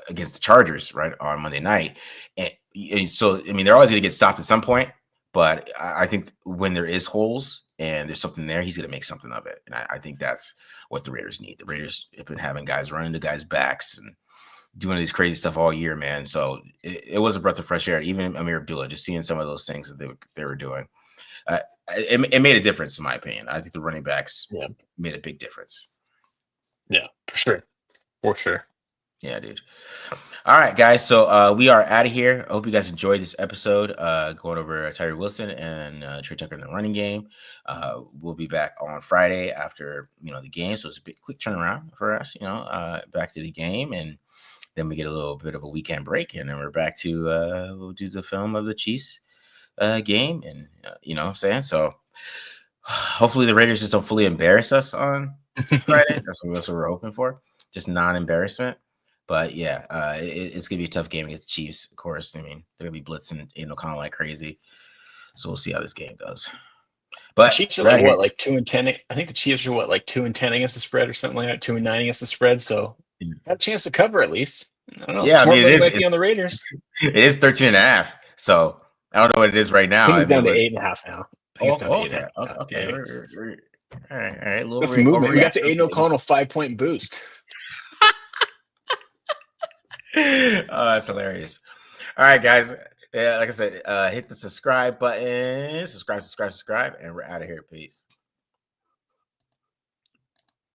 against the Chargers, right, on Monday night. And so, I mean, they're always going to get stopped at some point. But I think when there is holes and there's something there, he's going to make something of it. And I think that's what the Raiders need. The Raiders have been having guys running the guys' backs and doing these crazy stuff all year, man. So it was a breath of fresh air. Even Amir Abdullah, just seeing some of those things that they were doing. It made a difference, in my opinion. I think the running backs made a big difference. Yeah, for sure. Yeah, dude. All right, guys. So we are out of here. I hope you guys enjoyed this episode, going over Tyree Wilson and Tre Tucker in the running game. We'll be back on Friday after the game, so it's a bit quick turnaround for us. Back to the game, and then we get a little bit of a weekend break, and then we're back to we'll do the film of the Chiefs game, and what I'm saying. So hopefully the Raiders just don't fully embarrass us on Friday. That's what we're hoping for, just non-embarrassment. But yeah, it's gonna be a tough game against the Chiefs. Of course, I mean they're gonna be blitzing kind of like crazy. So we'll see how this game goes. But the Chiefs are like 2-10. I think the Chiefs are 2-10 against the spread or something like that. 2-9 against the spread. So got a chance to cover at least. I don't know. Yeah, Smart I mean money might be on the Raiders. It is 13.5. So I don't know what it is right now. I think it's down to 8.5 now. I think it's down to okay. 8.5. Okay. Yeah. All right. A little That's movement. We got the Aiden O'Connell 5-point boost. Oh, that's hilarious. All right, guys. Yeah, like I said, hit the subscribe button. Subscribe, and we're out of here. Peace.